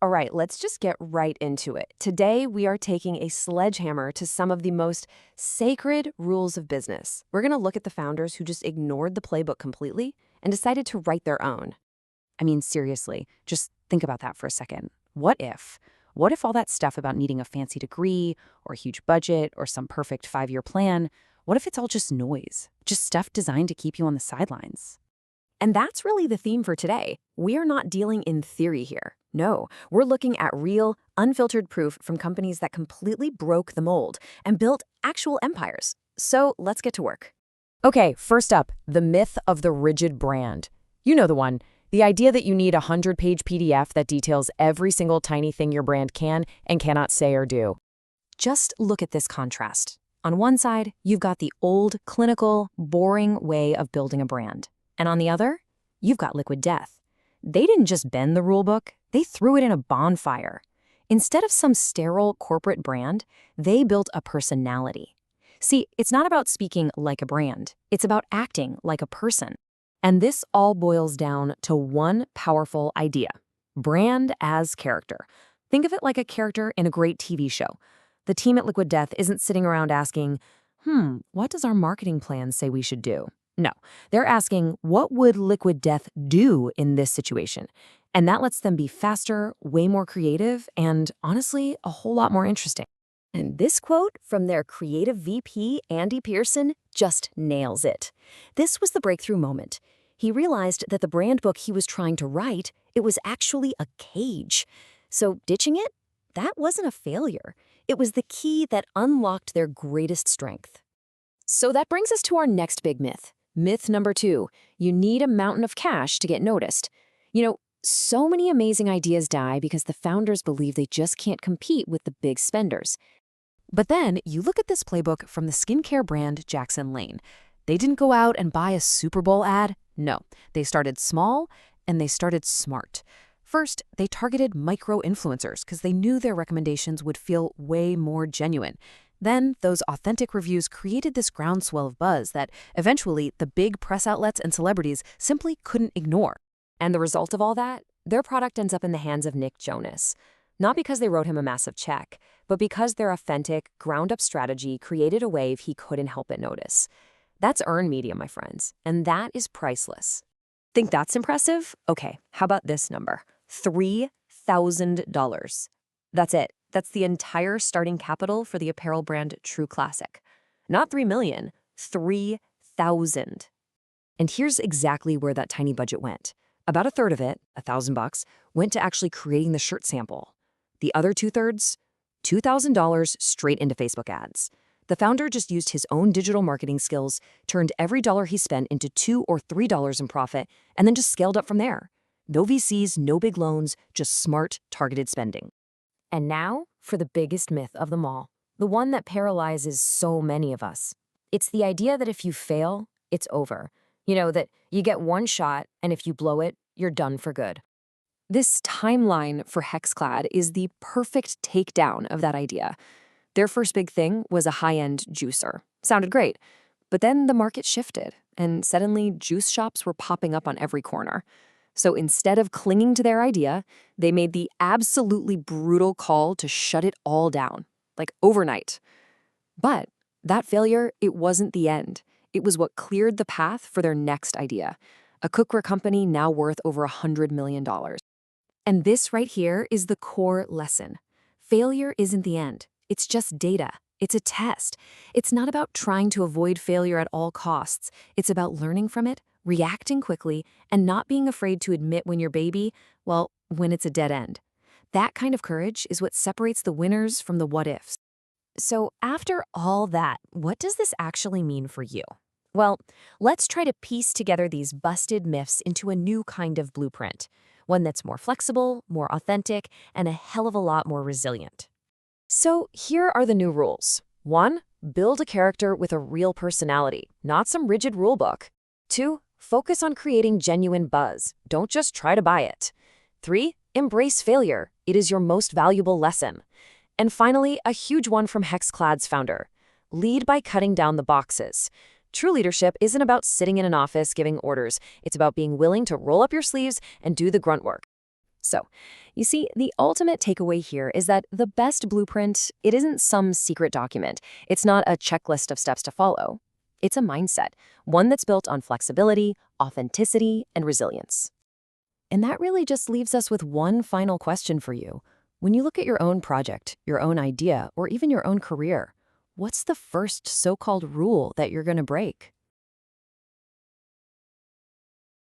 All right, let's just get right into it. Today, we are taking a sledgehammer to some of the most sacred rules of business. We're going to look at the founders who just ignored the playbook completely and decided to write their own. I mean, seriously, just think about that for a second. What if? What if all that stuff about needing a fancy degree or a huge budget or some perfect 5-year plan, what if it's all just noise? Just stuff designed to keep you on the sidelines? And that's really the theme for today. We are not dealing in theory here. No, we're looking at real, unfiltered proof from companies that completely broke the mold and built actual empires. So let's get to work. Okay, first up, the myth of the rigid brand. You know the one. The idea that you need a 100-page PDF that details every single tiny thing your brand can and cannot say or do. Just look at this contrast. On one side, you've got the old, clinical, boring way of building a brand. And on the other, you've got Liquid Death. They didn't just bend the rulebook, they threw it in a bonfire. Instead of some sterile corporate brand, they built a personality. See, it's not about speaking like a brand, it's about acting like a person. And this all boils down to one powerful idea: brand as character. Think of it like a character in a great TV show. The team at Liquid Death isn't sitting around asking, what does our marketing plan say we should do? No, they're asking, what would Liquid Death do in this situation? And that lets them be faster, way more creative, and honestly, a whole lot more interesting. And this quote from their creative VP, Andy Pearson, just nails it. This was the breakthrough moment. He realized that the brand book he was trying to write, it was actually a cage. So ditching it, that wasn't a failure. It was the key that unlocked their greatest strength. So that brings us to our next big myth. Myth number 2, you need a mountain of cash to get noticed. So many amazing ideas die because the founders believe they just can't compete with the big spenders. But then you look at this playbook from the skincare brand Jackson Lane. They didn't go out and buy a Super Bowl ad. No, they started small and they started smart. First, they targeted micro-influencers because they knew their recommendations would feel way more genuine. Then, those authentic reviews created this groundswell of buzz that eventually the big press outlets and celebrities simply couldn't ignore. And the result of all that? Their product ends up in the hands of Nick Jonas. Not because they wrote him a massive check, but because their authentic, ground-up strategy created a wave he couldn't help but notice. That's earned media, my friends, and that is priceless. Think that's impressive? Okay, how about this number? $3,000. That's it. That's the entire starting capital for the apparel brand True Classic. Not $3 million, $3,000. And here's exactly where that tiny budget went. About a third of it, $1,000, went to actually creating the shirt sample. The other 2/3, $2,000 straight into Facebook ads. The founder just used his own digital marketing skills, turned every dollar he spent into $2 or $3 in profit, and then just scaled up from there. No VCs, no big loans, just smart, targeted spending. And now for the biggest myth of them all, the one that paralyzes so many of us. It's the idea that if you fail, it's over. That you get one shot, and if you blow it, you're done for good. This timeline for Hexclad is the perfect takedown of that idea. Their first big thing was a high-end juicer. Sounded great. But then the market shifted, and suddenly juice shops were popping up on every corner. So instead of clinging to their idea, they made the absolutely brutal call to shut it all down, like overnight. But that failure, it wasn't the end. It was what cleared the path for their next idea, a cookware company now worth over $100 million. And this right here is the core lesson. Failure isn't the end. It's just data. It's a test. It's not about trying to avoid failure at all costs. It's about learning from it, reacting quickly, and not being afraid to admit when when it's a dead end. That kind of courage is what separates the winners from the what-ifs. So after all that, what does this actually mean for you? Well, let's try to piece together these busted myths into a new kind of blueprint, one that's more flexible, more authentic, and a hell of a lot more resilient. So here are the new rules. 1, build a character with a real personality, not some rigid rulebook. 2, focus on creating genuine buzz. Don't just try to buy it. 3, embrace failure. It is your most valuable lesson. And finally, a huge one from Hexclad's founder. Lead by cutting down the boxes. True leadership isn't about sitting in an office giving orders. It's about being willing to roll up your sleeves and do the grunt work. So, you see, the ultimate takeaway here is that the best blueprint, it isn't some secret document. It's not a checklist of steps to follow. It's a mindset, one that's built on flexibility, authenticity, and resilience. And that really just leaves us with one final question for you. When you look at your own project, your own idea, or even your own career, what's the first so-called rule that you're going to break?